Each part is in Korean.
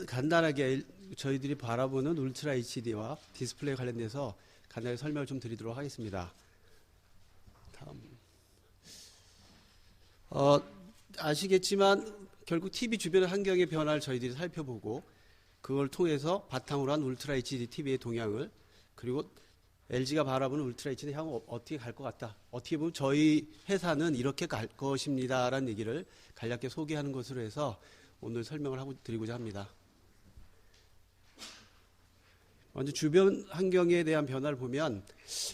간단하게 저희들이 바라보는 울트라 HD와 디스플레이 관련돼서 간단히 설명을 좀 드리도록 하겠습니다. 다음. 아시겠지만 결국 TV 주변의 환경의 변화를 저희들이 살펴보고 그걸 통해서 바탕으로 한 울트라 HD TV의 동향을, 그리고 LG가 바라보는 울트라 HD 향후 어떻게 갈 것 같다. 어떻게 보면 저희 회사는 이렇게 갈 것입니다라는 얘기를 간략하게 소개하는 것으로 해서 오늘 설명을 하고 드리고자 합니다. 먼저 주변 환경에 대한 변화를 보면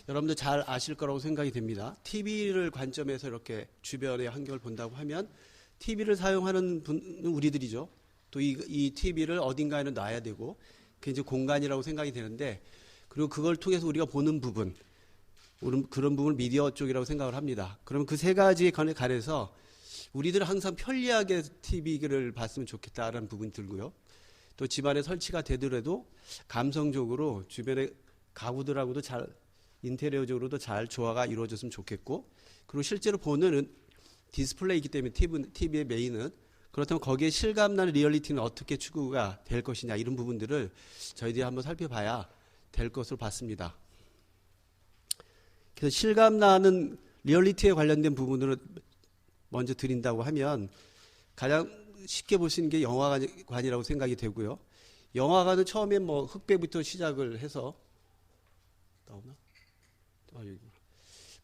여러분들 잘 아실 거라고 생각이 됩니다. TV를 관점에서 이렇게 주변의 환경을 본다고 하면 TV를 사용하는 분은 우리들이죠. 또 이 TV를 어딘가에는 놔야 되고 그게 이제 공간이라고 생각이 되는데, 그리고 그걸 통해서 우리가 보는 부분, 그런 부분을 미디어 쪽이라고 생각을 합니다. 그러면 그 세 가지에 관해서 우리들은 항상 편리하게 TV를 봤으면 좋겠다라는 부분이 들고요. 또 집안에 설치가 되더라도 감성적으로 주변의 가구들하고도 잘, 인테리어적으로도 잘 조화가 이루어졌으면 좋겠고, 그리고 실제로 보는 디스플레이이기 때문에 TV의 메인은, 그렇다면 거기에 실감나는 리얼리티는 어떻게 추구가 될 것이냐, 이런 부분들을 저희들이 한번 살펴봐야 될 것으로 봤습니다. 그래서 실감나는 리얼리티에 관련된 부분을 먼저 드린다고 하면 가장 쉽게 볼 수 있는 게 영화관이라고 생각이 되고요. 영화관은 처음엔 뭐 흑백부터 시작을 해서 나오나?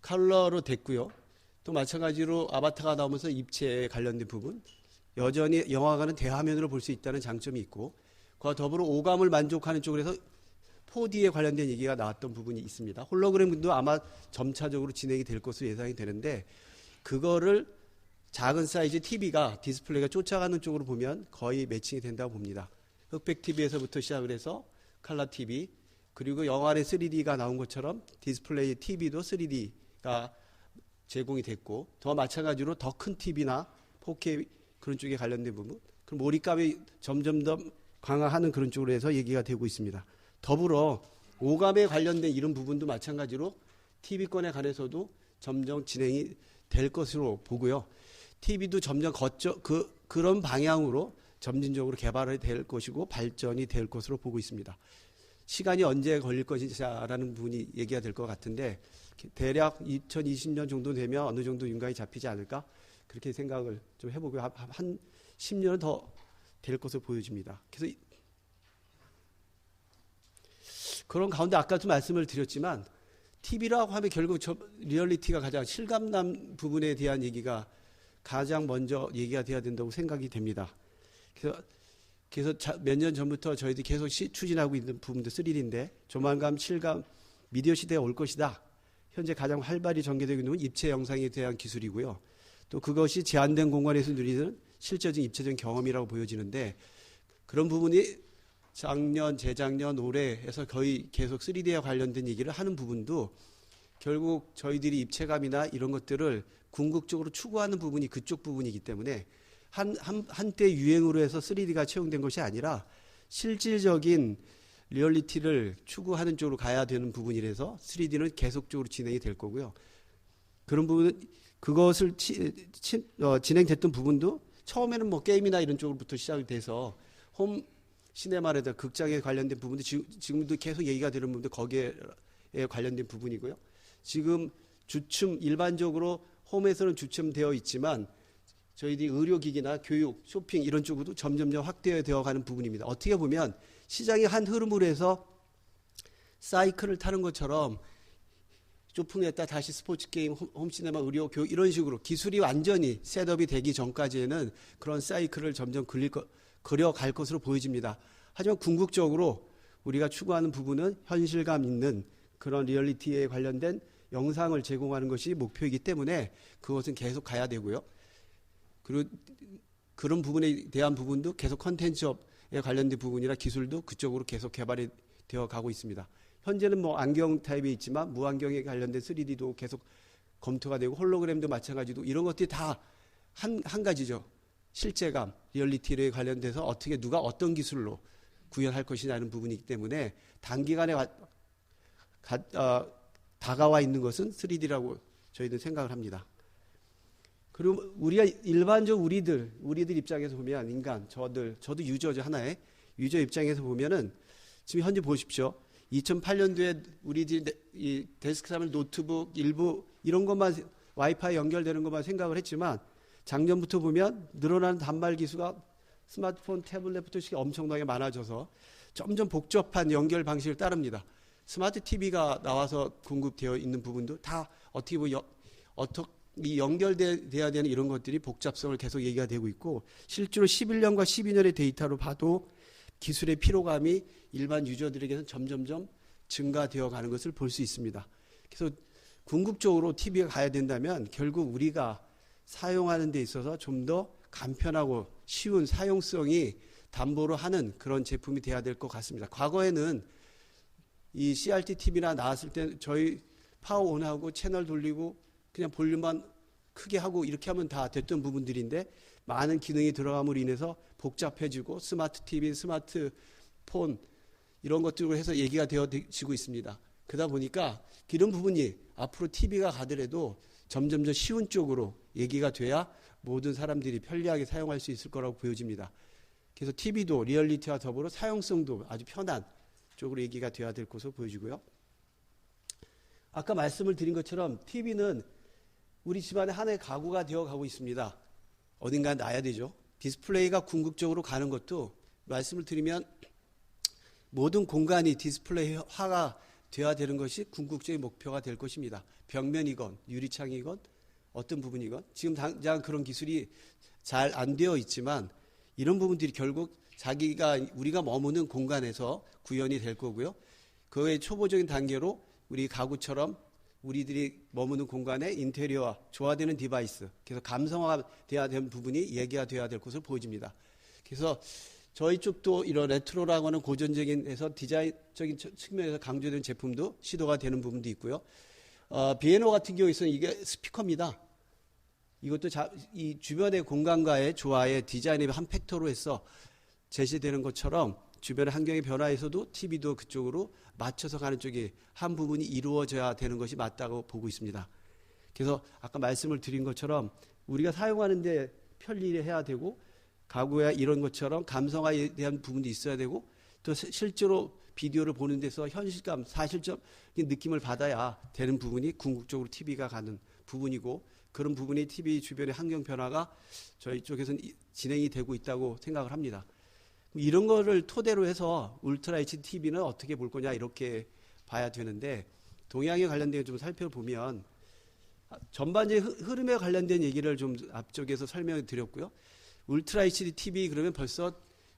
컬러로 됐고요. 또 마찬가지로 아바타가 나오면서 입체에 관련된 부분, 여전히 영화관은 대화면으로 볼 수 있다는 장점이 있고, 그와 더불어 오감을 만족하는 쪽으로 해서 4D에 관련된 얘기가 나왔던 부분이 있습니다. 홀로그램도 아마 점차적으로 진행이 될 것으로 예상이 되는데, 그거를 작은 사이즈 TV가, 디스플레이가 쫓아가는 쪽으로 보면 거의 매칭이 된다고 봅니다. 흑백 TV에서부터 시작을 해서 컬러 TV, 그리고 영화의 3D가 나온 것처럼 디스플레이 TV도 3D가 제공이 됐고, 더 마찬가지로 더 큰 TV나 4K 그런 쪽에 관련된 부분, 그럼 몰입감이 점점 더 강화하는 그런 쪽으로 해서 얘기가 되고 있습니다. 더불어 오감에 관련된 이런 부분도 마찬가지로 TV권에 관해서도 점점 진행이 될 것으로 보고요. TV도 점점 그런 방향으로 점진적으로 개발이 될 것이고 발전이 될 것으로 보고 있습니다. 시간이 언제 걸릴 것이냐라는 부분이 얘기가 될 것 같은데, 대략 2020년 정도 되면 어느 정도 윤곽이 잡히지 않을까, 그렇게 생각을 좀 해보고요. 한 10년은 더 될 것으로 보여집니다. 그래서 그런 가운데 아까도 말씀을 드렸지만 TV라고 하면 결국 리얼리티가 가장 실감남 부분에 대한 얘기가 가장 먼저 얘기가 돼야 된다고 생각이 됩니다. 그래서 몇 년 전부터 저희들이 계속 추진하고 있는 부분도 3D인데, 조만간 실감 미디어 시대에 올 것이다. 현재 가장 활발히 전개되고 있는 입체 영상에 대한 기술이고요. 또 그것이 제한된 공간에서 누리는 실제적인 입체적인 경험이라고 보여지는데, 그런 부분이 작년, 재작년, 올해에서 거의 계속 3D에 관련된 얘기를 하는 부분도 결국 저희들이 입체감이나 이런 것들을 궁극적으로 추구하는 부분이 그쪽 부분이기 때문에 한때 유행으로 해서 3D가 채용된 것이 아니라 실질적인 리얼리티를 추구하는 쪽으로 가야 되는 부분이라서 3D는 계속적으로 진행이 될 거고요. 그런 부분은 그것을 진행됐던 부분도 처음에는 뭐 게임이나 이런 쪽으로부터 시작이 돼서 홈 시네마라든가 극장에 관련된 부분도 지금도 계속 얘기가 되는 부분도 거기에 관련된 부분이고요. 지금 주춤, 일반적으로 홈에서는 주춤되어 있지만 저희들이 의료기기나 교육, 쇼핑 이런 쪽으로도 점점점 확대되어 가는 부분입니다. 어떻게 보면 시장의 한 흐름으로 해서 사이클을 타는 것처럼 쇼핑했다 다시 스포츠 게임, 홈시네마, 의료, 교육 이런 식으로 기술이 완전히 셋업이 되기 전까지는 그런 사이클을 점점 그려갈 것으로 보여집니다. 하지만 궁극적으로 우리가 추구하는 부분은 현실감 있는 그런 리얼리티에 관련된 영상을 제공하는 것이 목표이기 때문에 그것은 계속 가야 되고요. 그리고 그런 부분에 대한 부분도 계속 컨텐츠업에 관련된 부분이나 기술도 그쪽으로 계속 개발이 되어 가고 있습니다. 현재는 뭐 안경 타입이 있지만 무안경에 관련된 3D도 계속 검토가 되고, 홀로그램도 마찬가지로 이런 것들이 다 한 가지죠. 실제감, 리얼리티에 관련돼서 어떻게 누가 어떤 기술로 구현할 것이냐는 부분이기 때문에 단기간에 다가와 있는 것은 3D라고 저희는 생각을 합니다. 그리고 우리가 일반적 우리들 입장에서 보면 인간, 저도 유저죠, 하나의. 유저 입장에서 보면은 지금 현재 보십시오. 2008년도에 우리들이 이 데스크탑 노트북 일부 이런 것만 와이파이 연결되는 것만 생각을 했지만 작년부터 보면 늘어나는 단말 기수가 스마트폰, 태블릿부터 엄청나게 많아져서 점점 복잡한 연결 방식을 따릅니다. 스마트 TV가 나와서 공급되어 있는 부분도 다 어떻게 보면 이 연결돼야 되는 이런 것들이 복잡성을 계속 얘기가 되고 있고 실제로 11년과 12년의 데이터로 봐도 기술의 피로감이 일반 유저들에게는 점점점 증가되어 가는 것을 볼 수 있습니다. 그래서 궁극적으로 TV가 가야 된다면 결국 우리가 사용하는 데 있어서 좀 더 간편하고 쉬운 사용성이 담보로 하는 그런 제품이 돼야 될 것 같습니다. 과거에는 이 CRT TV나 나왔을 때 저희 파워 온하고 채널 돌리고 그냥 볼륨만 크게 하고 이렇게 하면 다 됐던 부분들인데 많은 기능이 들어감으로 인해서 복잡해지고 스마트 TV, 스마트폰 이런 것들로 해서 얘기가 되어지고 있습니다. 그러다 보니까 이런 부분이 앞으로 TV가 가더라도 점점 더 쉬운 쪽으로 얘기가 돼야 모든 사람들이 편리하게 사용할 수 있을 거라고 보여집니다. 그래서 TV도 리얼리티와 더불어 사용성도 아주 편한 쪽으로 얘기가 돼야 될 것으로 보여지고요. 아까 말씀을 드린 것처럼 TV는 우리 집안의 하나의 가구가 되어가고 있습니다. 어딘가 놔야 되죠. 디스플레이가 궁극적으로 가는 것도 말씀을 드리면 모든 공간이 디스플레이화가 되어야 되는 것이 궁극적인 목표가 될 것입니다. 벽면이건 유리창이건 어떤 부분이건 지금 당장 그런 기술이 잘 안 되어 있지만 이런 부분들이 결국 우리가 머무는 공간에서 구현이 될 거고요. 그 외에 초보적인 단계로 우리 가구처럼 우리들이 머무는 공간의 인테리어와 조화되는 디바이스, 그래서 감성화돼야 되는 부분이 얘기가 돼야 될 것으로 보여집니다. 그래서 저희 쪽도 이런 레트로라고 하는 고전적인 해서 디자인적인 측면에서 강조되는 제품도 시도가 되는 부분도 있고요. 비에노 같은 경우에는 이게 스피커입니다. 이것도 이 주변의 공간과의 조화의 디자인의 한 팩터로 해서 제시되는 것처럼 주변의 환경의 변화에서도 TV도 그쪽으로 맞춰서 가는 쪽이 한 부분이 이루어져야 되는 것이 맞다고 보고 있습니다. 그래서 아까 말씀을 드린 것처럼 우리가 사용하는데 편리해야 되고 가구야 이런 것처럼 감성화에 대한 부분도 있어야 되고 또 실제로 비디오를 보는 데서 현실감, 사실적인 느낌을 받아야 되는 부분이 궁극적으로 TV가 가는 부분이고 그런 부분이 TV 주변의 환경 변화가 저희 쪽에서는 진행이 되고 있다고 생각을 합니다. 이런 거를 토대로 해서 울트라 HD TV는 어떻게 볼 거냐 이렇게 봐야 되는데 동향에 관련된 좀 살펴보면 전반적인 흐름에 관련된 얘기를 좀 앞쪽에서 설명을 드렸고요. 울트라 HD TV 그러면 벌써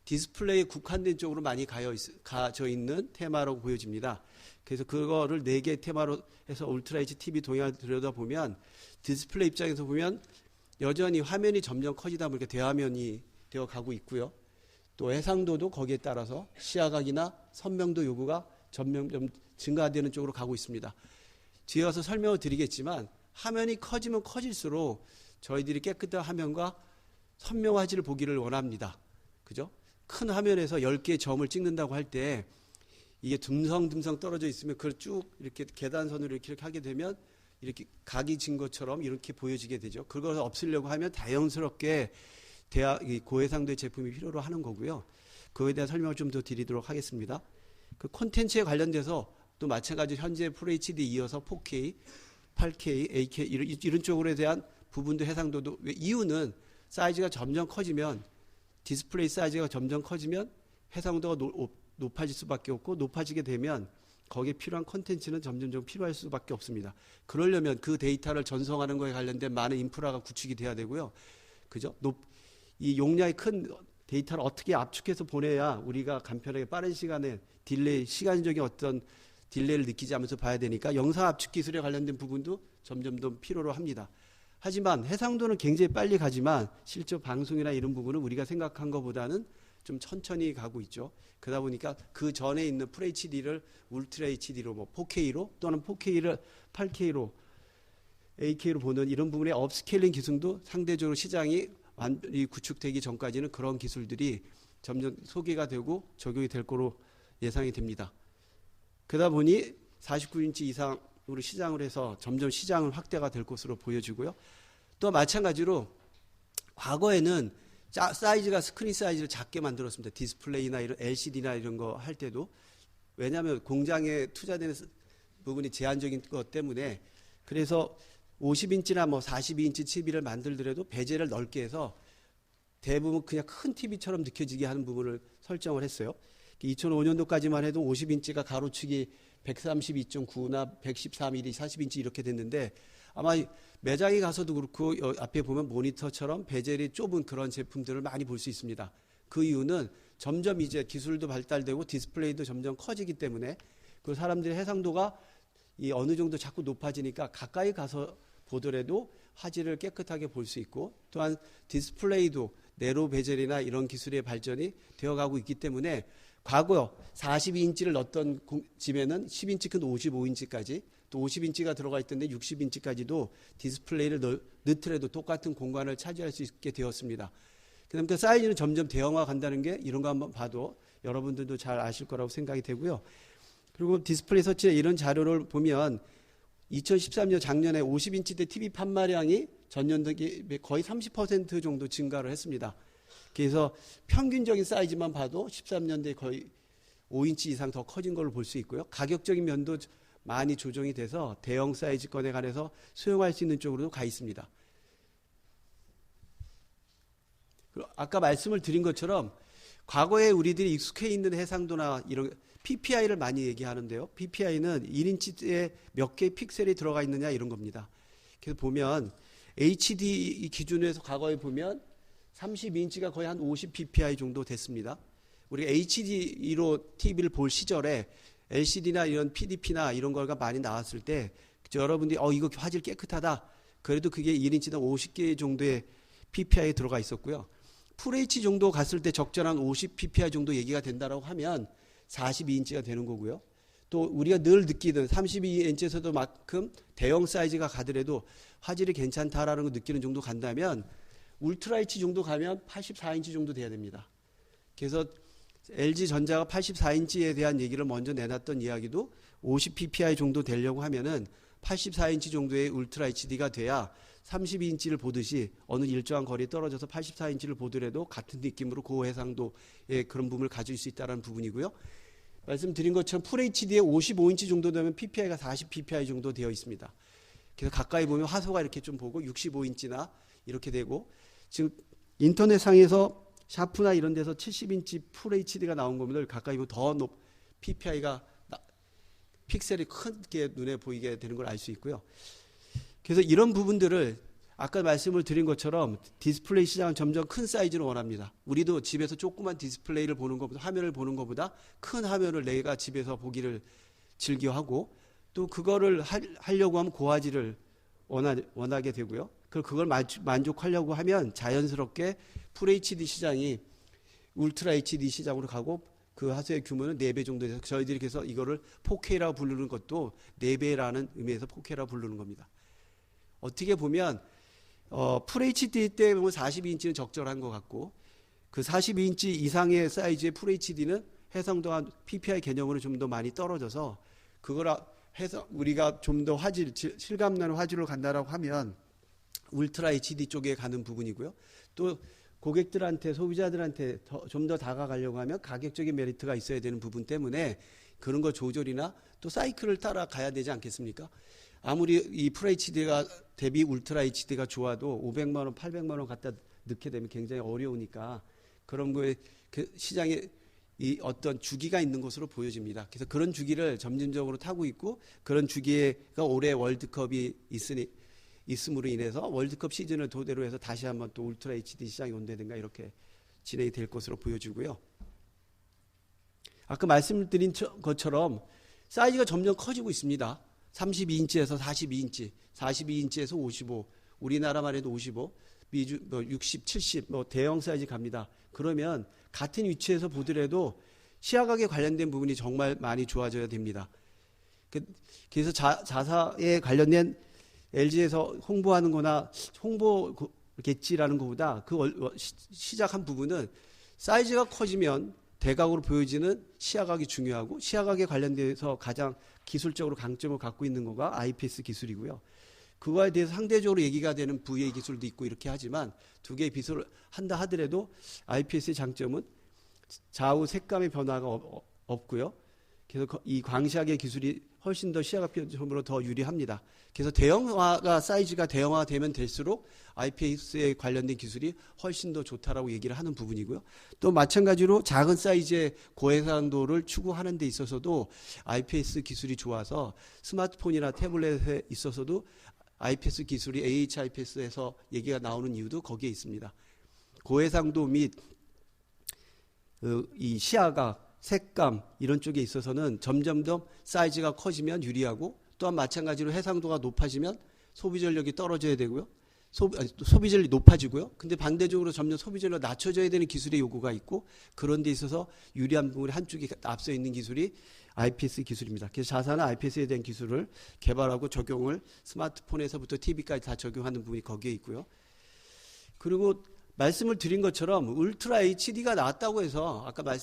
디스플레이에 국한된 쪽으로 많이 가져 있는 테마라고 보여집니다. 그래서 그거를 4개 테마로 해서 울트라 HD TV 동향을 들여다보면 디스플레이 입장에서 보면 여전히 화면이 점점 커지다 보니까 대화면이 되어 가고 있고요. 또 해상도도 거기에 따라서 시야각이나 선명도 요구가 점점 증가되는 쪽으로 가고 있습니다. 뒤에 가서 설명을 드리겠지만 화면이 커지면 커질수록 저희들이 깨끗한 화면과 선명화질을 보기를 원합니다. 그죠? 큰 화면에서 10개의 점을 찍는다고 할 때 이게 듬성듬성 떨어져 있으면 그걸 쭉 이렇게 계단선으로 이렇게 하게 되면 이렇게 각이 진 것처럼 이렇게 보여지게 되죠. 그걸 없애려고 하면 자연스럽게 고해상도의 제품이 필요로 하는 거고요. 그거에 대한 설명을 좀 더 드리도록 하겠습니다. 그 콘텐츠에 관련돼서 또 마찬가지로 현재 FHD 이어서 4K, 8K, 8K 이런 쪽으로에 대한 부분도 해상도도 이유는 사이즈가 점점 커지면 디스플레이 사이즈가 점점 커지면 해상도가 높아질 수밖에 없고 높아지게 되면 거기에 필요한 콘텐츠는 점점 필요할 수밖에 없습니다. 그러려면 그 데이터를 전송하는 것에 관련된 많은 인프라가 구축이 돼야 되고요. 그죠? 이 용량이 큰 데이터를 어떻게 압축해서 보내야 우리가 간편하게 빠른 시간에 시간적인 어떤 딜레이를 느끼지 않으면서 봐야 되니까 영상 압축 기술에 관련된 부분도 점점 더 필요로 합니다. 하지만 해상도는 굉장히 빨리 가지만 실제 방송이나 이런 부분은 우리가 생각한 것보다는 좀 천천히 가고 있죠. 그러다 보니까 그 전에 있는 FHD를 울트라 HD로 4K로 또는 4K를 8K로 8K로 보는 이런 부분의 업스케일링 기술도 상대적으로 시장이 완전히 구축되기 전까지는 그런 기술들이 점점 소개가 되고 적용이 될 거로 예상이 됩니다. 그러다 보니 49인치 이상으로 시장을 해서 점점 시장은 확대가 될 것으로 보여지고요. 또 마찬가지로 과거에는 사이즈가 스크린 사이즈를 작게 만들었습니다. 디스플레이나 이런 LCD나 이런 거 할 때도. 왜냐하면 공장에 투자되는 부분이 제한적인 것 때문에. 그래서 50인치나 뭐 42인치 TV를 만들더라도 배제를 넓게 해서 대부분 그냥 큰 TV처럼 느껴지게 하는 부분을 설정을 했어요. 2005년도까지만 해도 50인치가 가로축이 132.9나 114mm, 40인치 이렇게 됐는데 아마 매장에 가서도 그렇고 앞에 보면 모니터처럼 베젤이 좁은 그런 제품들을 많이 볼 수 있습니다. 그 이유는 점점 이제 기술도 발달되고 디스플레이도 점점 커지기 때문에 그 사람들의 해상도가 이 어느 정도 자꾸 높아지니까 가까이 가서 보더라도 화질을 깨끗하게 볼 수 있고 또한 디스플레이도 네로 베젤이나 이런 기술의 발전이 되어가고 있기 때문에 과거 42인치를 넣었던 집에는 10인치 큰 55인치까지 또 50인치가 들어가 있던데 60인치까지도 디스플레이를 넣더라도 똑같은 공간을 차지할 수 있게 되었습니다. 그다음에 사이즈는 점점 대형화 간다는 게 이런 거 한번 봐도 여러분들도 잘 아실 거라고 생각이 되고요. 그리고 디스플레이 서치에 이런 자료를 보면 2013년 작년에 50인치대 TV 판매량이 전년도에 거의 30% 정도 증가를 했습니다. 그래서 평균적인 사이즈만 봐도 13년도에 거의 5인치 이상 더 커진 걸로 볼 수 있고요. 가격적인 면도 많이 조정이 돼서 대형 사이즈권에 관해서 수용할 수 있는 쪽으로도 가 있습니다. 아까 말씀을 드린 것처럼 과거에 우리들이 익숙해 있는 해상도나 이런 PPI를 많이 얘기하는데요. PPI는 1인치에 몇 개의 픽셀이 들어가 있느냐 이런 겁니다. 그래서 보면 HD 기준에서 과거에 보면 32인치가 거의 한 50 PPI 정도 됐습니다. 우리가 HD로 TV를 볼 시절에 LCD나 이런 PDP나 이런 거가 많이 나왔을 때 여러분들이 이거 화질 깨끗하다. 그래도 그게 1인치당 50개 정도의 PPI에 들어가 있었고요. FH 정도 갔을 때 적절한 50 PPI 정도 얘기가 된다라고 하면 42인치가 되는 거고요. 또 우리가 늘 느끼던 32인치에서도 만큼 대형 사이즈가 가더라도 화질이 괜찮다라는 거 느끼는 정도 간다면 울트라 HD 정도 가면 84인치 정도 돼야 됩니다. 그래서 LG전자가 84인치에 대한 얘기를 먼저 내놨던 이야기도 50 PPI 정도 되려고 하면은 84인치 정도의 울트라 HD가 돼야 32인치를 보듯이 어느 일정한 거리에 떨어져서 84인치를 보더라도 같은 느낌으로 고해상도의 그런 부분을 가질 수 있다는 부분이고요. 말씀드린 것처럼 FHD에 55인치 정도 되면 PPI가 40 PPI 정도 되어 있습니다. 그래서 가까이 보면 화소가 이렇게 좀 보고 65인치나 이렇게 되고 지금 인터넷상에서 샤프나 이런 데서 70인치 FHD가 나온 거면 가까이 보면 더 PPI가 픽셀이 크게 눈에 보이게 되는 걸 알 수 있고요. 그래서 이런 부분들을 아까 말씀을 드린 것처럼 디스플레이 시장은 점점 큰 사이즈를 원합니다. 우리도 집에서 조그만 디스플레이를 보는 것보다 화면을 보는 것보다 큰 화면을 내가 집에서 보기를 즐겨하고 또 그거를 하려고 하면 고화질을 원하게 되고요. 그걸 만족하려고 하면 자연스럽게 FHD 시장이 울트라 HD 시장으로 가고 그 화소의 규모는 4배 정도 돼서 저희들이 그래서 이거를 4K라고 부르는 것도 4배라는 의미에서 4K라고 부르는 겁니다. 어떻게 보면 FHD 때 보면 42인치는 적절한 것 같고 그 42인치 이상의 사이즈의 FHD는 해상도가 PPI 개념으로 좀 더 많이 떨어져서 그걸 해서 우리가 좀 더 실감나는 화질로 간다라고 하면 울트라 HD 쪽에 가는 부분이고요. 또 고객들한테 소비자들한테 좀 더 다가가려고 하면 가격적인 메리트가 있어야 되는 부분 때문에 그런 거 조절이나 또 사이클을 따라가야 되지 않겠습니까? 아무리 이 FHD가 대비 울트라 HD가 좋아도 500만 원, 800만 원 갖다 넣게 되면 굉장히 어려우니까 그런 거에 그 시장에 이 어떤 주기가 있는 것으로 보여집니다. 그래서 그런 주기를 점진적으로 타고 있고 그런 주기가 올해 월드컵이 있음으로 인해서 월드컵 시즌을 토대로 해서 다시 한번 또 울트라 HD 시장이 온다든가 이렇게 진행이 될 것으로 보여지고요. 아까 말씀드린 것처럼 사이즈가 점점 커지고 있습니다. 32인치에서 42인치, 42인치에서 55, 우리나라만 해도 55, 미주 60, 70, 대형 사이즈 갑니다. 그러면 같은 위치에서 보더라도 시야각에 관련된 부분이 정말 많이 좋아져야 됩니다. 그래서 자사에 관련된 LG에서 홍보하는 거나 홍보겠지라는 것보다 그 시작한 부분은 사이즈가 커지면 대각으로 보여지는 시야각이 중요하고 시야각에 관련돼서 가장 기술적으로 강점을 갖고 있는 거가 IPS 기술이고요. 그거에 대해서 상대적으로 얘기가 되는 VA 기술도 있고 이렇게 하지만 두 개의 기술을 한다 하더라도 IPS의 장점은 좌우 색감의 변화가 없고요. 그래서 이 광시학의 기술이 훨씬 더 시야각 변점으로 더 유리합니다. 그래서 대형화가 사이즈가 대형화가 되면 될수록 IPS에 관련된 기술이 훨씬 더 좋다라고 얘기를 하는 부분이고요. 또 마찬가지로 작은 사이즈의 고해상도를 추구하는 데 있어서도 IPS 기술이 좋아서 스마트폰이나 태블릿에 있어서도 IPS 기술이 AHIPS에서 얘기가 나오는 이유도 거기에 있습니다. 고해상도 및 이 시야각, 색감 이런 쪽에 있어서는 점점 더 사이즈가 커지면 유리하고 또한 마찬가지로 해상도가 높아지면 소비 전력이 떨어져야 되고요. 소비 전력이 높아지고요. 근데 반대적으로 점점 소비 전력이 낮춰져야 되는 기술의 요구가 있고 그런 데 있어서 유리한 부분이 한쪽에 앞서 있는 기술이 IPS 기술입니다. 그래서 자사는 IPS에 대한 기술을 개발하고 적용을 스마트폰에서부터 TV까지 다 적용하는 부분이 거기에 있고요. 그리고 말씀을 드린 것처럼 울트라 HD가 나왔다고 해서 아까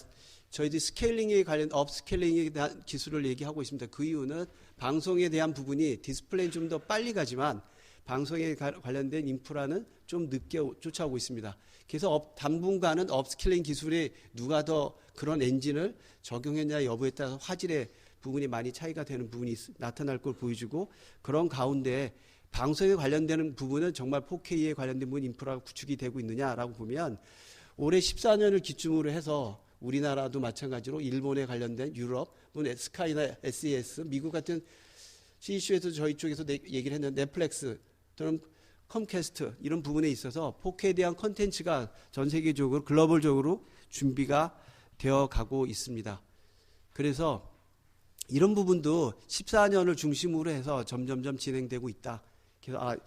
저희들이 스케일링에 관련 업스케일링에 대한 기술을 얘기하고 있습니다. 그 이유는 방송에 대한 부분이 디스플레이는 좀 더 빨리 가지만 방송에 관련된 인프라는 좀 늦게 쫓아오고 있습니다. 그래서 당분간은 업스케일링 기술에 누가 더 그런 엔진을 적용했냐 여부에 따라서 화질의 부분이 많이 차이가 되는 부분이 나타날 걸 보여주고 그런 가운데 방송에 관련되는 부분은 정말 4K에 관련된 부분 인프라가 구축이 되고 있느냐라고 보면 올해 14년을 기준으로 해서 우리나라도 마찬가지로 일본에 관련된 유럽, 스카이나 SES, 미국 같은 CEC에서 저희 쪽에서 얘기를 했는데 넷플릭스 또는 컴캐스트 이런 부분에 있어서 4K에 대한 콘텐츠가 전 세계적으로 글로벌적으로 준비가 되어 가고 있습니다. 그래서 이런 부분도 14년을 중심으로 해서 점점점 진행되고 있다. 그래서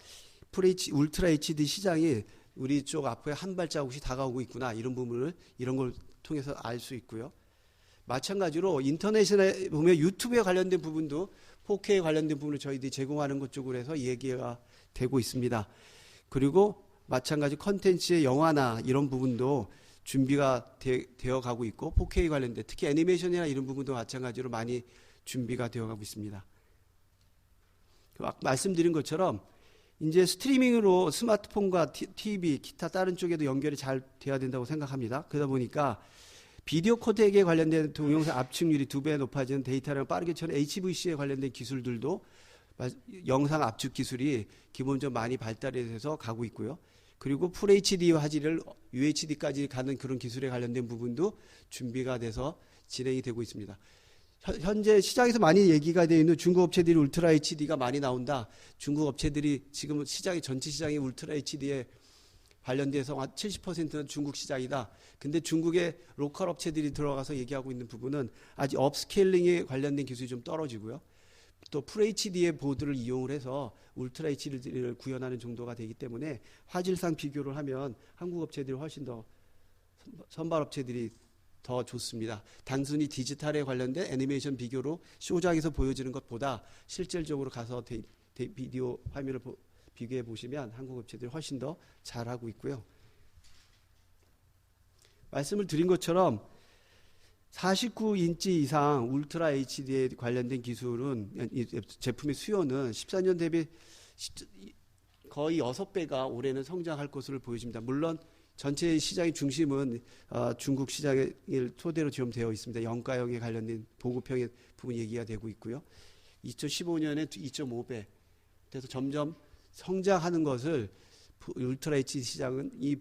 울트라 HD 시장이 우리 쪽 앞에 한 발자국씩 다가오고 있구나. 이런 부분을 이런 걸 통해서 알 수 있고요. 마찬가지로 인터넷에 보면 유튜브에 관련된 부분도 4K에 관련된 부분을 저희들이 제공하는 것 쪽으로 해서 얘기가 되고 있습니다. 그리고 마찬가지 컨텐츠의 영화나 이런 부분도 준비가 되어 가고 있고 4K 관련된 특히 애니메이션이나 이런 부분도 마찬가지로 많이 준비가 되어 가고 있습니다. 말씀드린 것처럼 이제 스트리밍으로 스마트폰과 TV, 기타 다른 쪽에도 연결이 잘 돼야 된다고 생각합니다. 그러다 보니까 비디오 코덱에 관련된 동영상 압축률이 2배 높아지는 데이터를 빠르게 처리하는 HVC에 관련된 기술들도 영상 압축 기술이 기본적으로 많이 발달이 돼서 가고 있고요. 그리고 FHD 화질을 UHD까지 가는 그런 기술에 관련된 부분도 준비가 돼서 진행이 되고 있습니다. 현재 시장에서 많이 얘기가 되어 있는 중국 업체들이 울트라 HD가 많이 나온다. 중국 업체들이 지금 전체 시장이 울트라 HD에 관련돼서 한 70%는 중국 시장이다. 근데 중국의 로컬 업체들이 들어가서 얘기하고 있는 부분은 아직 업스케일링에 관련된 기술이 좀 떨어지고요. 또 FHD의 보드를 이용을 해서 울트라 HD를 구현하는 정도가 되기 때문에 화질상 비교를 하면 한국 업체들이 훨씬 더 선발 업체들이 더 좋습니다. 단순히 디지털에 관련된 애니메이션 비교로 쇼장에서 보여지는 것보다 실질적으로 가서 비디오 화면을 비교해 보시면 한국 업체들이 훨씬 더 잘하고 있고요. 말씀을 드린 것처럼 49인치 이상 울트라 HD에 관련된 기술은 제품의 수요는 14년 대비 거의 6배가 올해는 성장할 것으로 보여집니다. 물론 전체 시장의 중심은 중국 시장을 토대로 지금 되어 있습니다. 영가형에 관련된 보급형의 부분 얘기가 되고 있고요. 2015년에 2.5배 그래서 점점 성장하는 것을 울트라 HD 시장은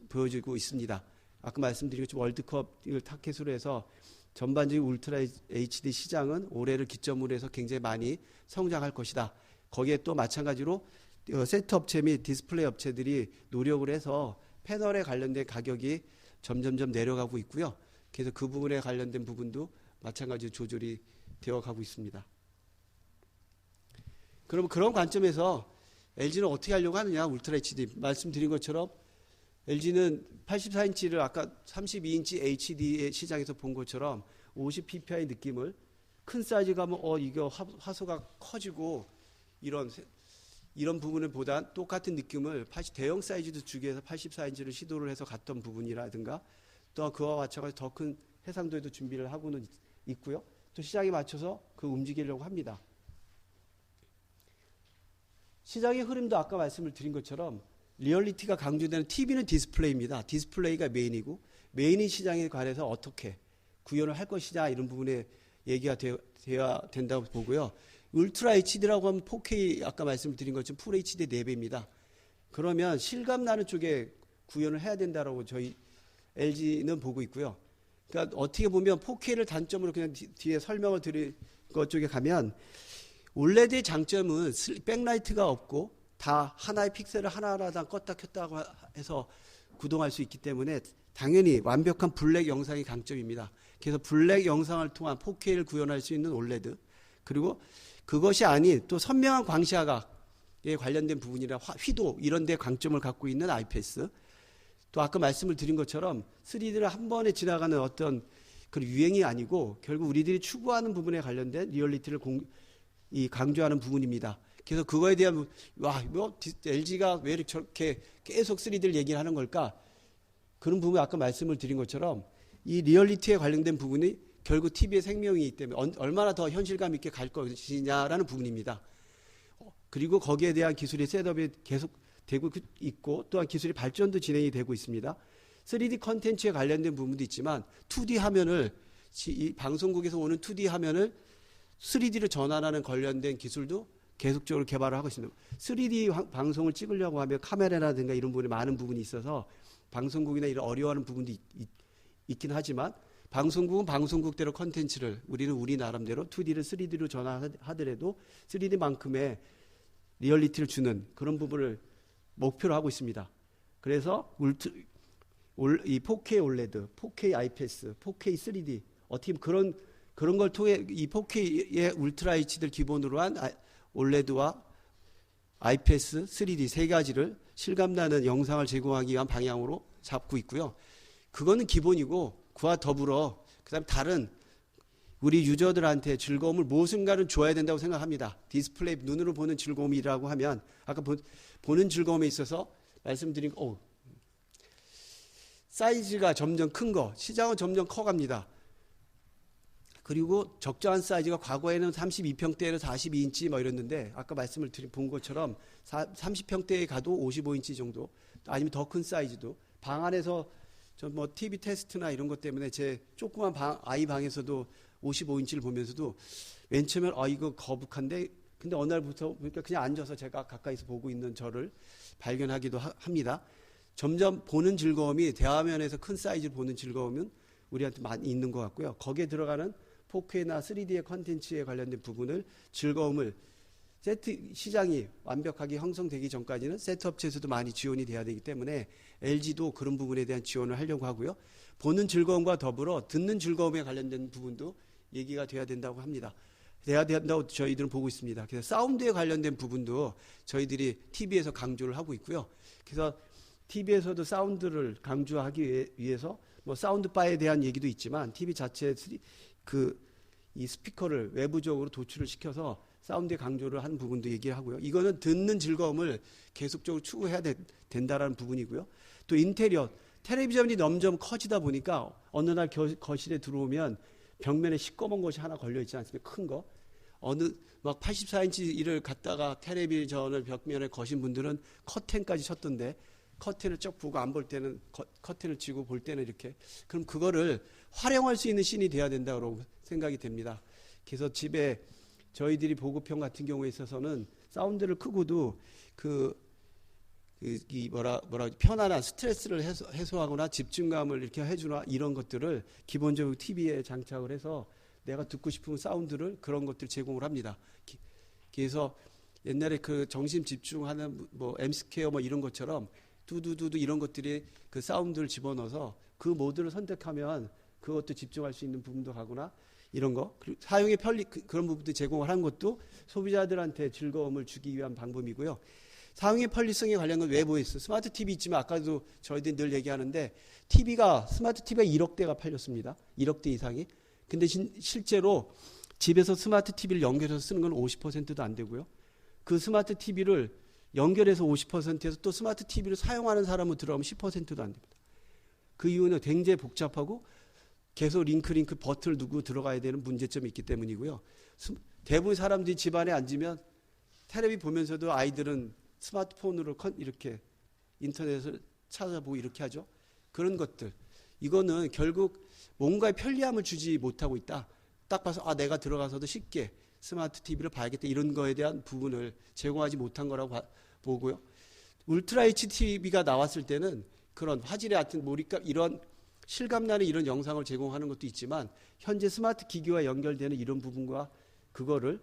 보여지고 있습니다. 아까 말씀드린 것처럼 월드컵을 타켓으로 해서 전반적인 울트라 HD 시장은 올해를 기점으로 해서 굉장히 많이 성장할 것이다. 거기에 또 마찬가지로 세트 업체 및 디스플레이 업체들이 노력을 해서 패널에 관련된 가격이 점점점 내려가고 있고요. 그래서 그 부분에 관련된 부분도 마찬가지로 조절이 되어가고 있습니다. 그럼 그런 관점에서 LG는 어떻게 하려고 하느냐? 울트라 HD 말씀드린 것처럼 LG는 84인치를 아까 32인치 HD의 시장에서 본 것처럼 50 ppi 느낌을 큰 사이즈 가면 이거 화소가 커지고 이런 부분을 보다 똑같은 느낌을 대형 사이즈도 주기 위해서 84인치를 시도를 해서 갔던 부분이라든가 또 그와 마찬가지로 더 큰 해상도에도 준비를 하고는 있고요. 또 시장에 맞춰서 움직이려고 합니다. 시장의 흐름도 아까 말씀을 드린 것처럼 리얼리티가 강조되는 TV는 디스플레이입니다. 디스플레이가 메인이고 메인인 시장에 관해서 어떻게 구현을 할 것이냐 이런 부분에 얘기가 되어야 된다고 보고요. 울트라 HD라고 하면 4K 아까 말씀드린 것처럼 풀 HD 4배입니다. 그러면 실감 나는 쪽에 구현을 해야 된다라고 저희 LG는 보고 있고요. 그러니까 어떻게 보면 4K를 단점으로 그냥 뒤에 설명을 드릴 것 쪽에 가면 OLED의 장점은 백라이트가 없고 다 하나의 픽셀을 하나하나 껐다 켰다고 해서 구동할 수 있기 때문에 당연히 완벽한 블랙 영상이 강점입니다. 그래서 블랙 영상을 통한 4K를 구현할 수 있는 OLED 그리고 그것이 아닌 또 선명한 광시야각에 관련된 부분이나 휘도 이런 데 강점을 갖고 있는 IPS 또 아까 말씀을 드린 것처럼 3D를 한 번에 지나가는 어떤 그런 유행이 아니고 결국 우리들이 추구하는 부분에 관련된 리얼리티를 강조하는 부분입니다. 그래서 그거에 대한 LG가 왜 이렇게 저렇게 계속 3D를 얘기를 하는 걸까? 그런 부분 아까 말씀을 드린 것처럼 이 리얼리티에 관련된 부분이 결국 TV의 생명이기 때문에 얼마나 더 현실감 있게 갈 것이냐라는 부분입니다. 그리고 거기에 대한 기술이 셋업이 계속 되고 있고 또한 기술이 발전도 진행이 되고 있습니다. 3D 컨텐츠에 관련된 부분도 있지만 2D 화면을 이 방송국에서 오는 2D 화면을 3D로 전환하는 관련된 기술도 계속적으로 개발을 하고 있습니다. 3D 방송을 찍으려고 하면 카메라라든가 이런 부분에 많은 부분이 있어서 방송국이나 이런 어려워하는 부분도 있긴 하지만 방송국은 방송국대로 컨텐츠를 우리는 우리 나름대로 2D를 3D로 전환하더라도 3D만큼의 리얼리티를 주는 그런 부분을 목표로 하고 있습니다. 그래서 이 4K OLED, 4K IPS, 4K 3D 어떻게 보면 그런 걸 통해 이 4K의 울트라 HD를 기본으로 한 OLED와 IPS, 3D 세 가지를 실감나는 영상을 제공하기 위한 방향으로 잡고 있고요. 그거는 기본이고 그와 더불어 그다음 다른 우리 유저들한테 즐거움을 무엇인가를 줘야 된다고 생각합니다. 디스플레이 눈으로 보는 즐거움이라고 하면 아까 보는 즐거움에 있어서 말씀드린 사이즈가 점점 큰 거 시장은 점점 커갑니다. 그리고 적정한 사이즈가 과거에는 32평대에는 42인치 뭐 이랬는데 아까 말씀을 본 것처럼 30평대에 가도 55인치 정도 아니면 더 큰 사이즈도 방 안에서 뭐 TV 테스트나 이런 것 때문에 제 조그만 아이 방에서도 55인치를 보면서도 맨 처음엔 이거 거북한데 근데 어느 날부터 그러니까 그냥 앉아서 제가 가까이서 보고 있는 저를 발견하기도 합니다. 점점 보는 즐거움이 대화면에서 큰 사이즈를 보는 즐거움은 우리한테 많이 있는 것 같고요. 거기에 들어가는 4K나 3D의 컨텐츠에 관련된 부분을 즐거움을 시장이 완벽하게 형성되기 전까지는 셋업체에서도 많이 지원이 돼야 되기 때문에 LG도 그런 부분에 대한 지원을 하려고 하고요. 보는 즐거움과 더불어 듣는 즐거움에 관련된 부분도 얘기가 돼야 된다고 합니다. 돼야 된다고 저희들은 보고 있습니다. 그래서 사운드에 관련된 부분도 저희들이 TV에서 강조를 하고 있고요. 그래서 TV에서도 사운드를 강조하기 위해서 뭐 사운드바에 대한 얘기도 있지만 TV 자체에 이 스피커를 외부적으로 도출을 시켜서 사운드의 강조를 한 부분도 얘기를 하고요. 이거는 듣는 즐거움을 계속적으로 추구해야 된다라는 부분이고요. 또 인테리어, 텔레비전이 점점 커지다 보니까 어느 날 거실에 들어오면 벽면에 시꺼먼 것이 하나 걸려 있지 않습니까? 큰 거. 막 84인치를 갖다가 텔레비전을 벽면에 거신 분들은 커튼까지 쳤던데 커튼을 쩍 보고 안 볼 때는 커튼을 치고 볼 때는 이렇게. 그럼 그거를 활용할 수 있는 씬이 돼야 된다고 생각이 됩니다. 그래서 집에 저희들이 보급형 같은 경우에 있어서는 사운드를 크고도 편안한 스트레스를 해소하거나 집중감을 이렇게 해주나 이런 것들을 기본적으로 TV에 장착을 해서 내가 듣고 싶은 사운드를 그런 것들 제공을 합니다. 그래서 옛날에 정신 집중하는 엠스퀘어 이런 것처럼 두두두두 이런 것들이 그 사운드를 집어넣어서 그 모드를 선택하면 그것도 집중할 수 있는 부분도 가거나 이런 거 그리고 사용의 편리 그런 부분도 제공을 한 것도 소비자들한테 즐거움을 주기 위한 방법이고요. 사용의 편리성에 관련된 외부에 있어 스마트 TV 있지만 아까도 저희들이 늘 얘기하는데 스마트 TV가 1억 대가 팔렸습니다. 1억 대 이상이. 근데 실제로 집에서 스마트 TV를 연결해서 쓰는 건 50%도 안 되고요. 그 스마트 TV를 연결해서 50%에서 또 스마트 TV를 사용하는 사람은 들어가면 10%도 안 됩니다. 그 이유는 굉장히 복잡하고 계속 링크 버튼을 누르고 들어가야 되는 문제점이 있기 때문이고요. 대부분 사람들이 집안에 앉으면 텔레비 보면서도 아이들은 스마트폰으로 이렇게 인터넷을 찾아보고 이렇게 하죠. 그런 것들. 이거는 결국 뭔가의 편리함을 주지 못하고 있다. 딱 봐서 내가 들어가서도 쉽게 스마트 TV를 봐야겠다. 이런 거에 대한 부분을 제공하지 못한 거라고 보고요. 울트라 HD TV가 나왔을 때는 그런 화질의 같은 몰입감 이런 실감나는 이런 영상을 제공하는 것도 있지만 현재 스마트 기기와 연결되는 이런 부분과 그거를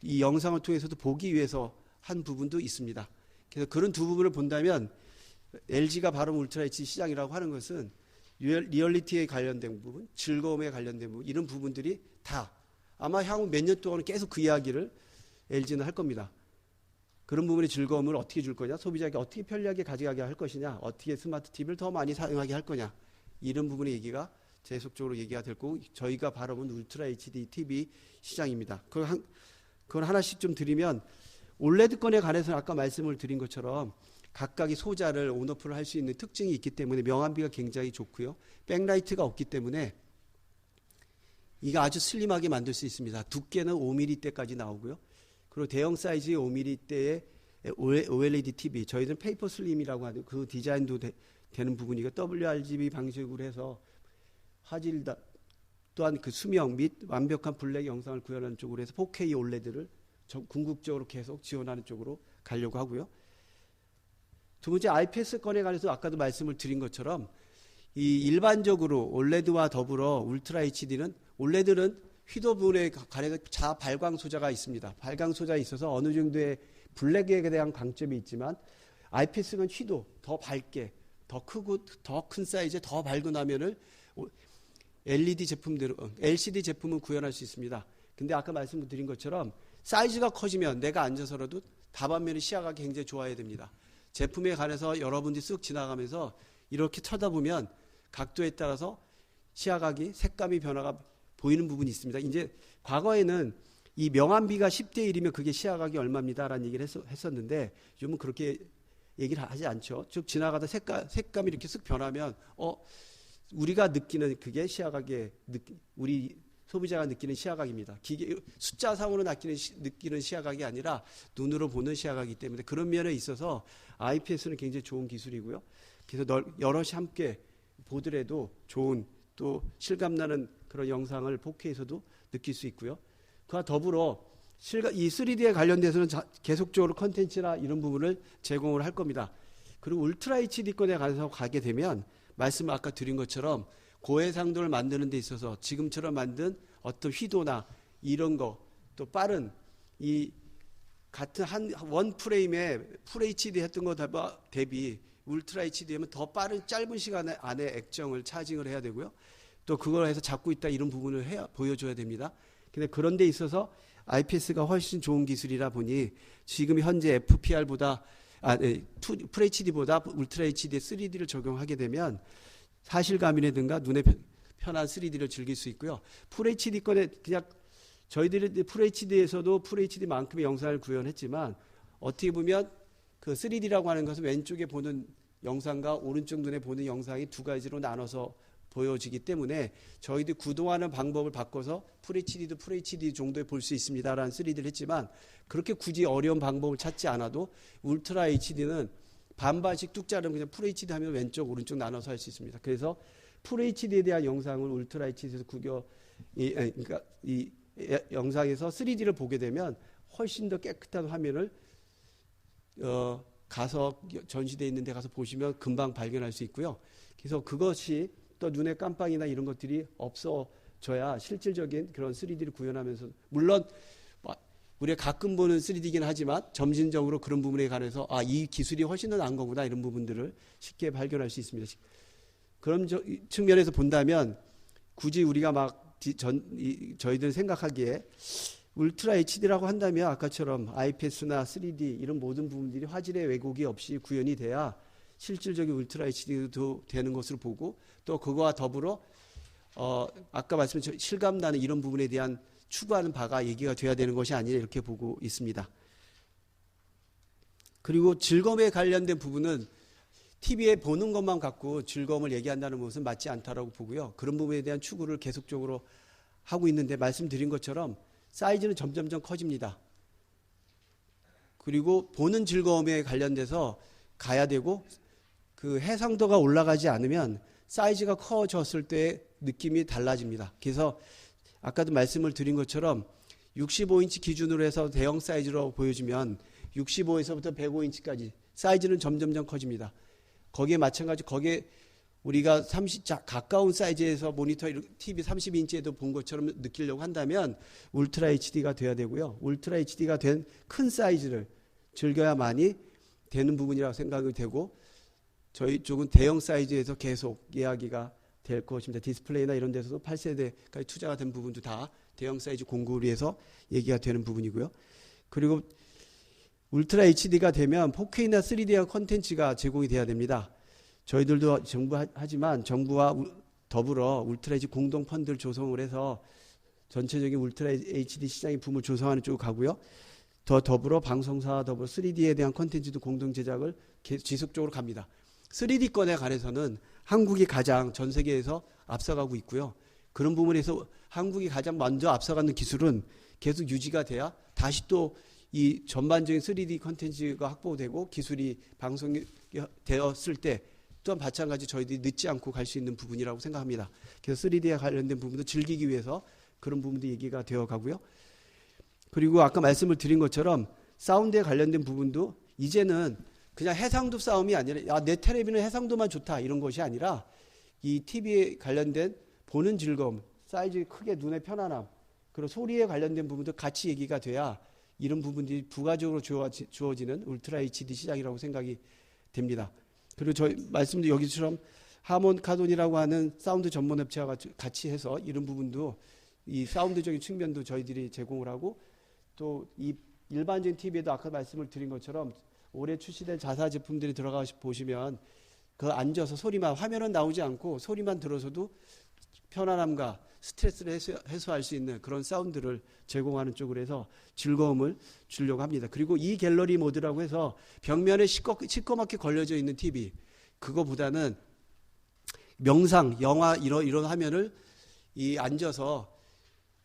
이 영상을 통해서도 보기 위해서 한 부분도 있습니다. 그래서 그런 두 부분을 본다면 LG가 바로 울트라 HD 시장이라고 하는 것은 리얼리티에 관련된 부분, 즐거움에 관련된 부분 이런 부분들이 다 아마 향후 몇 년 동안은 계속 그 이야기를 LG는 할 겁니다. 그런 부분의 즐거움을 어떻게 줄 거냐, 소비자에게 어떻게 편리하게 가져가게 할 것이냐, 어떻게 스마트 TV를 더 많이 사용하게 할 거냐 이런 부분의 얘기가 계속적으로 얘기가 될 거고 저희가 바라본 울트라 HD TV 시장입니다. 그걸 하나씩 좀 드리면 올레드 건에 관해서는 아까 말씀을 드린 것처럼 각각의 소자를 온오프를 할 수 있는 특징이 있기 때문에 명암비가 굉장히 좋고요. 백라이트가 없기 때문에 이거 아주 슬림하게 만들 수 있습니다. 두께는 5mm대까지 나오고요. 그리고 대형 사이즈의 5mm대의 OLED TV, 저희는 페이퍼 슬림이라고 하는 그 디자인도 되는 부분이고 WRGB 방식으로 해서 화질 또한 그 수명 및 완벽한 블랙 영상을 구현하는 쪽으로 해서 4K OLED를 궁극적으로 계속 지원하는 쪽으로 가려고 하고요. 두 번째 IPS 건에 관해서 아까도 말씀을 드린 것처럼 이 일반적으로 OLED와 더불어 울트라 HD는 OLED는 휘도 부분에 관해서 자발광 소자가 있습니다. 발광 소자가 있어서 어느 정도의 블랙에 대한 강점이 있지만 IPS는 휘도 더 밝게 더 크고 더 큰 사이즈에 더 밝은 화면을 LED 제품대로 LCD 제품은 구현할 수 있습니다. 근데 아까 말씀드린 것처럼 사이즈가 커지면 내가 앉아서라도 다반면의 시야가 굉장히 좋아야 됩니다. 제품에 관해서 여러분들이 쓱 지나가면서 이렇게 쳐다보면 각도에 따라서 시야각이 색감이 변화가 보이는 부분이 있습니다. 이제 과거에는 이 명암비가 10대 1이면 그게 시야각이 얼마입니다라는 얘기를 했었는데 요즘은 그렇게 얘기를 하지 않죠. 쭉 지나가다 색감이 이렇게 쓱 변하면 우리가 느끼는 그게 시야각의 우리 소비자가 느끼는 시야각입니다. 기계 숫자상으로 느끼는 시야각이 아니라 눈으로 보는 시야각이기 때문에 그런 면에 있어서 IPS는 굉장히 좋은 기술이고요. 그래서 여럿이 함께 보더라도 좋은 또 실감나는 그런 영상을 4K에서도 느낄 수 있고요. 그와 더불어 이 3D에 관련돼서는 계속적으로 컨텐츠나 이런 부분을 제공을 할 겁니다. 그리고 울트라 HD권에 관해서 가게 되면 말씀을 아까 드린 것처럼 고해상도를 만드는 데 있어서 지금처럼 만든 어떤 휘도나 이런 거 또 빠른 이 같은 원 프레임에 풀 HD 했던 거 대비 울트라 HD면 더 빠른 짧은 시간 안에 액정을 차징을 해야 되고요. 또 그걸 해서 잡고 있다 이런 부분을 보여줘야 됩니다. 근데 그런 데 있어서 IPS가 훨씬 좋은 기술이라 보니 지금 현재 FPR보다 풀 HD보다 울트라 HD 3D를 적용하게 되면 사실감이라든가 눈에 편한 3D를 즐길 수 있고요. 풀 HD 건에 그냥 저희들이 풀 HD에서도 풀 HD만큼의 영상을 구현했지만 어떻게 보면 그 3D라고 하는 것은 왼쪽에 보는 영상과 오른쪽 눈에 보는 영상이 두 가지로 나눠서 보여지기 때문에 저희들이 구동하는 방법을 바꿔서 풀 HD도 풀 HD 정도에 볼 수 있습니다라는 3D를 했지만 그렇게 굳이 어려운 방법을 찾지 않아도 울트라 HD는 반반씩 뚝 자르면 그냥 풀 HD 하면 왼쪽 오른쪽 나눠서 할 수 있습니다. 그래서 풀 HD에 대한 영상을 울트라 HD에서 그러니까 이 영상에서 3D를 보게 되면 훨씬 더 깨끗한 화면을 가서 전시되어 있는 데 가서 보시면 금방 발견할 수 있고요. 그래서 그것이 또 눈에 깜빡이나 이런 것들이 없어져야 실질적인 그런 3D를 구현하면서 물론 우리가 가끔 보는 3D이긴 하지만 점진적으로 그런 부분에 관해서 이 기술이 훨씬 더 나은 거구나 이런 부분들을 쉽게 발견할 수 있습니다. 그런 측면에서 본다면 굳이 우리가 저희들 생각하기에 울트라 HD라고 한다면 아까처럼 IPS나 3D 이런 모든 부분들이 화질의 왜곡이 없이 구현이 돼야 실질적인 울트라 HD도 되는 것으로 보고 또 그거와 더불어 아까 말씀드린 실감나는 이런 부분에 대한 추구하는 바가 얘기가 돼야 되는 것이 아니라 이렇게 보고 있습니다. 그리고 즐거움에 관련된 부분은 TV에 보는 것만 갖고 즐거움을 얘기한다는 것은 맞지 않다라고 보고요. 그런 부분에 대한 추구를 계속적으로 하고 있는데 말씀드린 것처럼 사이즈는 점점점 커집니다. 그리고 보는 즐거움에 관련돼서 가야 되고 그 해상도가 올라가지 않으면 사이즈가 커졌을 때 느낌이 달라집니다. 그래서 아까도 말씀을 드린 것처럼 65인치 기준으로 해서 대형 사이즈로 보여주면 65에서부터 105인치까지 사이즈는 점점점 커집니다. 거기에 마찬가지 거기에 우리가 가까운 사이즈에서 모니터 TV 32인치에도 본 것처럼 느끼려고 한다면 울트라 HD가 돼야 되고요. 울트라 HD가 된 큰 사이즈를 즐겨야만이 되는 부분이라고 생각이 되고 저희 쪽은 대형 사이즈에서 계속 이야기가 될 것입니다. 디스플레이나 이런 데서도 8세대까지 투자가 된 부분도 다 대형 사이즈 공급을 위해서 얘기가 되는 부분이고요. 그리고 울트라 HD가 되면 4K나 3D화 콘텐츠가 제공이 돼야 됩니다. 저희들도 하지만 정부와 더불어 울트라 HD 공동 펀드를 조성을 해서 전체적인 울트라 HD 시장의 붐을 조성하는 쪽으로 가고요. 더불어 방송사와 더불어 3D에 대한 콘텐츠도 공동 제작을 지속적으로 갑니다. 3D권에 관해서는 한국이 가장 전 세계에서 앞서가고 있고요. 그런 부분에서 한국이 가장 먼저 앞서가는 기술은 계속 유지가 돼야 다시 또 이 전반적인 3D 콘텐츠가 확보되고 기술이 방송이 되었을 때 또한 마찬가지 저희들이 늦지 않고 갈 수 있는 부분이라고 생각합니다. 그래서 3D에 관련된 부분도 즐기기 위해서 그런 부분도 얘기가 되어 가고요. 그리고 아까 말씀을 드린 것처럼 사운드에 관련된 부분도 이제는 그냥 해상도 싸움이 아니라 내 텔레비는 해상도만 좋다 이런 것이 아니라 이 TV에 관련된 보는 즐거움, 사이즈 크게 눈의 편안함, 그리고 소리에 관련된 부분도 같이 얘기가 돼야 이런 부분들이 부가적으로 주어지는 울트라 HD 시장이라고 생각이 됩니다. 그리고 저희 말씀드린 여기처럼 하몬 카돈이라고 하는 사운드 전문 업체와 같이 해서 이런 부분도 이 사운드적인 측면도 저희들이 제공을 하고 또 이 일반적인 TV에도 아까 말씀을 드린 것처럼 올해 출시된 자사 제품들이 들어가서 보시면 그 앉아서 소리만 화면은 나오지 않고 소리만 들어서도 편안함과 스트레스를 해소할 수 있는 그런 사운드를 제공하는 쪽으로 해서 즐거움을 주려고 합니다. 그리고 이 갤러리 모드라고 해서 벽면에 시꺼멓게 걸려져 있는 TV 그거보다는 명상, 영화 이런 화면을 이 앉아서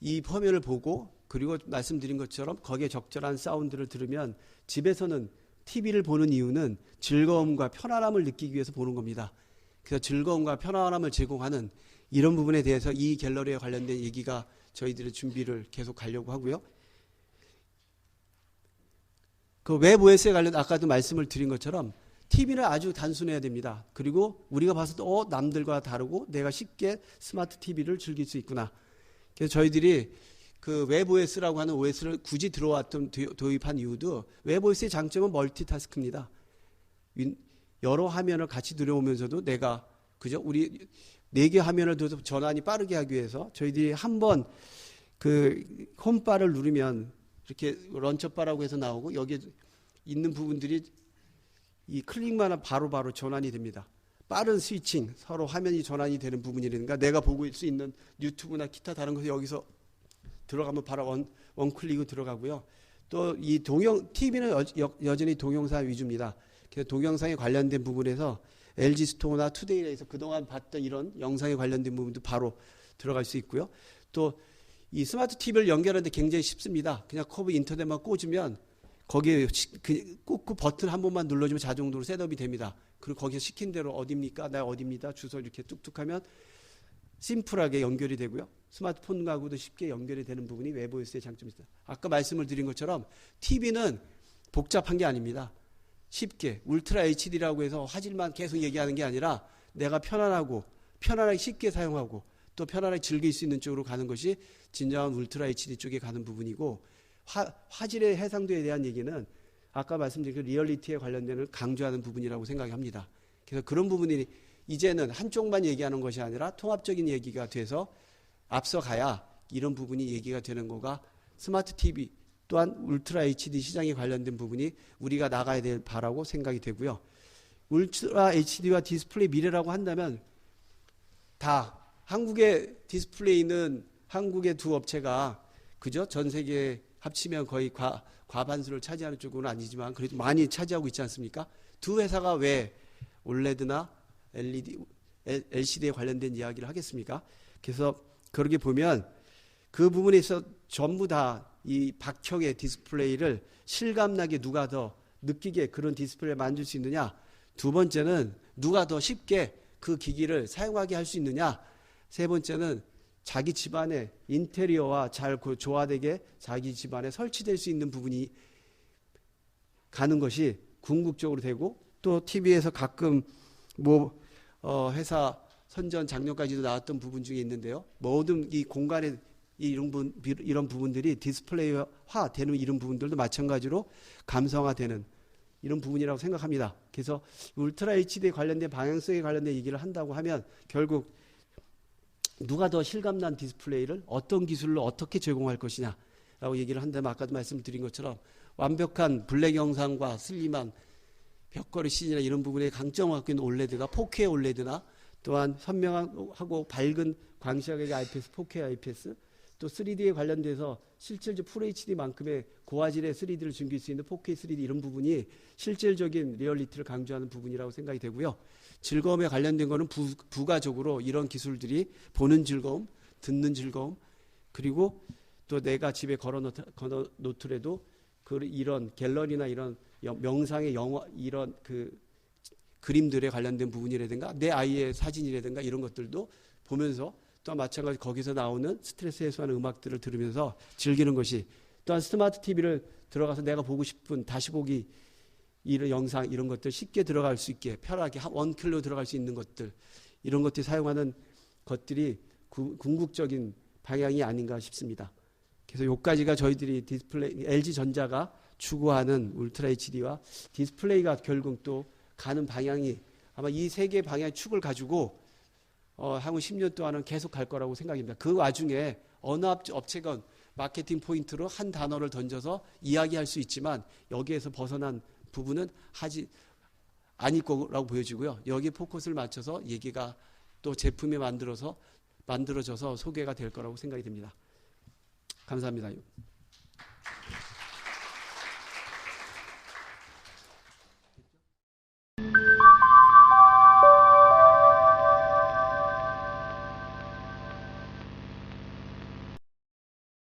이 화면을 보고 그리고 말씀드린 것처럼 거기에 적절한 사운드를 들으면 집에서는 TV를 보는 이유는 즐거움과 편안함을 느끼기 위해서 보는 겁니다. 그래서 즐거움과 편안함을 제공하는 이런 부분에 대해서 이 갤러리에 관련된 얘기가 저희들의 준비를 계속 가려고 하고요. 그 웹 OS에 관련 아까도 말씀을 드린 것처럼 TV는 아주 단순해야 됩니다. 그리고 우리가 봤을 때 남들과 다르고 내가 쉽게 스마트 TV를 즐길 수 있구나. 그래서 저희들이 그 웹 OS라고 하는 OS를 굳이 도입한 이유도 웹 OS의 장점은 멀티타스크입니다. 여러 화면을 같이 들여오면서도 내가 그죠? 우리 4개 화면을 둬서 전환이 빠르게 하기 위해서 저희들이 한번 그 홈바를 누르면 이렇게 런처바라고 해서 나오고 여기에 있는 부분들이 이 클릭만 바로 전환이 됩니다. 빠른 스위칭, 서로 화면이 전환이 되는 부분이라든가 내가 보고 있을 수 있는 유튜브나 기타 다른 것을 여기서 들어가면 바로 원클릭으로 들어가고요. 또 이 TV는 여전히 동영상 위주입니다. 그래서 동영상에 관련된 부분에서 LG 스토어나 투데이에서 그동안 봤던 이런 영상에 관련된 부분도 바로 들어갈 수 있고요. 또 이 스마트 TV를 연결하는데 굉장히 쉽습니다. 그냥 커브 인터넷만 꽂으면 거기에 꽂고 버튼 한 번만 눌러주면 자동으로 셋업이 됩니다. 그리고 거기서 시킨 대로 어디입니까? 나 어디입니다. 주소 이렇게 뚝뚝 하면 심플하게 연결이 되고요. 스마트폰하고도 쉽게 연결이 되는 부분이 웹OS의 장점입니다. 아까 말씀을 드린 것처럼 TV는 복잡한 게 아닙니다. 쉽게 울트라 HD라고 해서 화질만 계속 얘기하는 게 아니라 내가 편안하게 쉽게 사용하고 또 편안하게 즐길 수 있는 쪽으로 가는 것이 진정한 울트라 HD 쪽에 가는 부분이고 화질의 해상도에 대한 얘기는 아까 말씀드린 그 리얼리티에 관련되는 강조하는 부분이라고 생각합니다. 그래서 그런 부분이 이제는 한쪽만 얘기하는 것이 아니라 통합적인 얘기가 돼서 앞서가야 이런 부분이 얘기가 되는 거가 스마트 TV 또한 울트라 HD 시장에 관련된 부분이 우리가 나가야 될 바라고 생각이 되고요. 울트라 HD와 디스플레이 미래라고 한다면 다 한국의 디스플레이는 한국의 두 업체가 그죠? 전 세계에 합치면 거의 과반수를 차지하는 쪽은 아니지만 그래도 많이 차지하고 있지 않습니까? 두 회사가 왜 OLED나 LCD에 관련된 이야기를 하겠습니까? 그래서 그렇게 보면 그 부분에서 전부 다 이 박형의 디스플레이를 실감나게 누가 더 느끼게 그런 디스플레이를 만들 수 있느냐. 두 번째는 누가 더 쉽게 그 기기를 사용하게 할 수 있느냐. 세 번째는 자기 집안의 인테리어와 잘 조화되게 자기 집안에 설치될 수 있는 부분이 가는 것이 궁극적으로 되고, 또 TV에서 가끔 회사 선전 작년까지도 나왔던 부분 중에 있는데요. 모든 이 공간에 이런 부분들이 디스플레이화 되는 이런 부분들도 마찬가지로 감성화되는 이런 부분이라고 생각합니다. 그래서 울트라 HD에 관련된 방향성에 관련된 얘기를 한다고 하면 결국 누가 더 실감난 디스플레이를 어떤 기술로 어떻게 제공할 것이냐라고 얘기를 한다면, 아까도 말씀드린 것처럼 완벽한 블랙 영상과 슬림한 벽걸이 CG나 이런 부분에 강점을 갖고 있는 올레드가 4K 올레드나, 또한 선명하고 밝은 광시각의 IPS, 4K IPS, 또 3D에 관련돼서 실질적 FHD만큼의 고화질의 3D를 즐길 수 있는 4K 3D, 이런 부분이 실질적인 리얼리티를 강조하는 부분이라고 생각이 되고요. 즐거움에 관련된 거는 부가적으로 이런 기술들이 보는 즐거움, 듣는 즐거움, 그리고 또 내가 집에 걸어 놓더라도 이런 갤러리나 이런 명상의 영화, 이런 그림들에 관련된 부분이라든가 내 아이의 사진이라든가 이런 것들도 보면서, 또한 마찬가지 거기서 나오는 스트레스 해소하는 음악들을 들으면서 즐기는 것이, 또한 스마트 TV를 들어가서 내가 보고 싶은 다시 보기 이런 영상 이런 것들 쉽게 들어갈 수 있게 편하게 원클로 들어갈 수 있는 것들, 이런 것들이 사용하는 것들이 궁극적인 방향이 아닌가 싶습니다. 그래서 여기까지가 저희들이 디스플레이, LG전자가 추구하는 울트라 HD와 디스플레이가 결국 또 가는 방향이 아마 이 세 개의 방향의 축을 가지고 향후 10년 동안은 계속 갈 거라고 생각합니다. 그 와중에 어느 업체건 마케팅 포인트로 한 단어를 던져서 이야기할 수 있지만 여기에서 벗어난 부분은 아닐 거라고 보여지고요. 여기에 포커스를 맞춰서 얘기가 또 제품이 만들어져서 소개가 될 거라고 생각이 됩니다. 감사합니다.